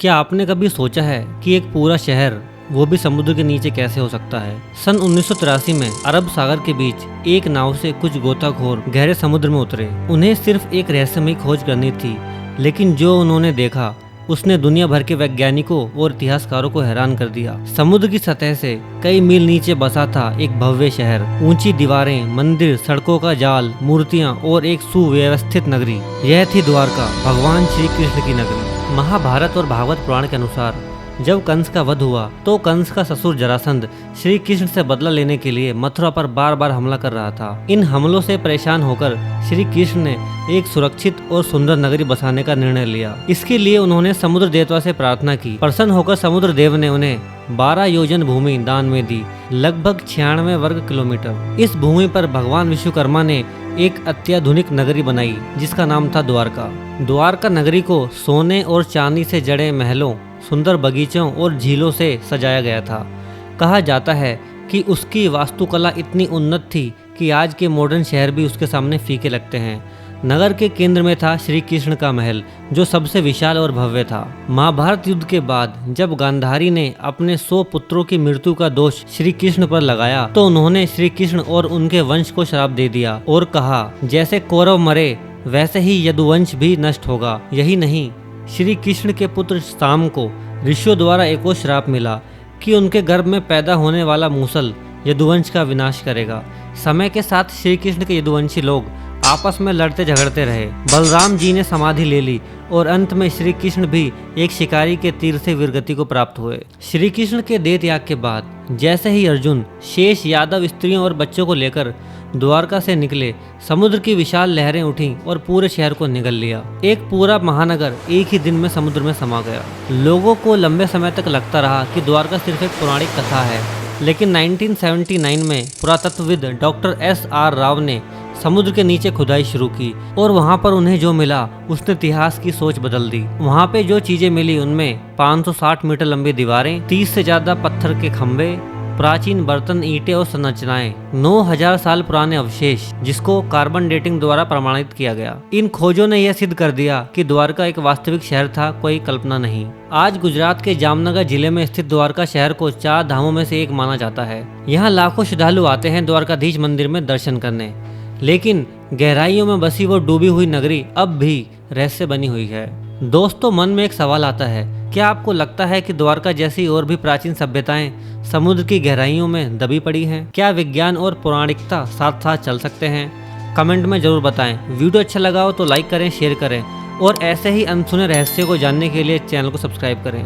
क्या आपने कभी सोचा है कि एक पूरा शहर वो भी समुद्र के नीचे कैसे हो सकता है। सन 1983 में अरब सागर के बीच एक नाव से कुछ गोताखोर गहरे समुद्र में उतरे। उन्हें सिर्फ एक रहस्यमयी खोज करनी थी, लेकिन जो उन्होंने देखा उसने दुनिया भर के वैज्ञानिकों और इतिहासकारों को हैरान कर दिया। समुद्र की सतह से कई मील नीचे बसा था एक भव्य शहर। ऊंची दीवारें, मंदिर, सड़कों का जाल, मूर्तियां और एक सुव्यवस्थित नगरी। यह थी द्वारका, भगवान श्री कृष्ण की नगरी। महाभारत और भागवत पुराण के अनुसार जब कंस का वध हुआ तो कंस का ससुर जरासंध श्री कृष्ण से बदला लेने के लिए मथुरा पर बार बार हमला कर रहा था। इन हमलों से परेशान होकर श्री कृष्ण ने एक सुरक्षित और सुंदर नगरी बसाने का निर्णय लिया। इसके लिए उन्होंने समुद्र देवता से प्रार्थना की। प्रसन्न होकर समुद्र देव ने उन्हें 12 योजन भूमि दान में दी, लगभग 96 वर्ग किलोमीटर। इस भूमि पर भगवान विश्वकर्मा ने एक अत्याधुनिक नगरी बनाई जिसका नाम था द्वारका। द्वारका नगरी को सोने और चांदी से जड़े महलों, सुंदर बगीचों और झीलों से सजाया गया था। कहा जाता है कि उसकी वास्तुकला इतनी उन्नत थी कि आज के मॉडर्न शहर भी उसके सामने फीके लगते हैं। नगर के केंद्र में था श्री कृष्ण का महल, जो सबसे विशाल और भव्य था। महाभारत युद्ध के बाद जब गांधारी ने अपने 100 पुत्रों की मृत्यु का दोष श्री कृष्ण पर लगाया तो उन्होंने श्री कृष्ण और उनके वंश को श्राप दे दिया और कहा, जैसे कौरव मरे वैसे ही यदुवंश भी नष्ट होगा। यही नहीं, श्री कृष्ण के पुत्र शाम को ऋषियों द्वारा एक और श्राप मिला कि उनके गर्भ में पैदा होने वाला मूसल यदुवंश का विनाश करेगा। समय के साथ श्री कृष्ण के यदुवंशी लोग आपस में लड़ते झगड़ते रहे। बलराम जी ने समाधि ले ली और अंत में श्री कृष्ण भी एक शिकारी के तीर से वीरगति को प्राप्त हुए। श्री कृष्ण के देह त्याग के बाद जैसे ही अर्जुन शेष यादव स्त्रियों और बच्चों को लेकर द्वारका से निकले, समुद्र की विशाल लहरें उठी और पूरे शहर को निगल लिया। एक पूरा महानगर एक ही दिन में समुद्र में समा गया। लोगों को लंबे समय तक लगता रहा कि द्वारका सिर्फ एक पौराणिक कथा है, लेकिन 1979 में पुरातत्वविद डॉक्टर SR राव ने समुद्र के नीचे खुदाई शुरू की और वहां पर उन्हें जो मिला उसने इतिहास की सोच बदल दी। वहां पे जो चीजें मिली उनमें 560 मीटर लंबी दीवारें, 30 से ज्यादा पत्थर के खंभे, प्राचीन बर्तन, ईंटें और संरचनाएं, 9000 साल पुराने अवशेष जिसको कार्बन डेटिंग द्वारा प्रमाणित किया गया। इन खोजों ने यह सिद्ध कर दिया कि द्वारका एक वास्तविक शहर था, कोई कल्पना नहीं। आज गुजरात के जामनगर जिले में स्थित द्वारका शहर को 4 धामों में से एक माना जाता है। यहाँ लाखों श्रद्धालु आते हैं द्वारकाधीश मंदिर में दर्शन करने, लेकिन गहराइयों में बसी वो डूबी हुई नगरी अब भी रहस्य बनी हुई है। दोस्तों, मन में एक सवाल आता है, क्या आपको लगता है कि द्वारका जैसी और भी प्राचीन सभ्यताएं समुद्र की गहराइयों में दबी पड़ी हैं? क्या विज्ञान और पौराणिकता साथ साथ चल सकते हैं? कमेंट में जरूर बताएं। वीडियो अच्छा लगा हो तो लाइक करें, शेयर करें और ऐसे ही अनसुने रहस्यों को जानने के लिए चैनल को सब्सक्राइब करें।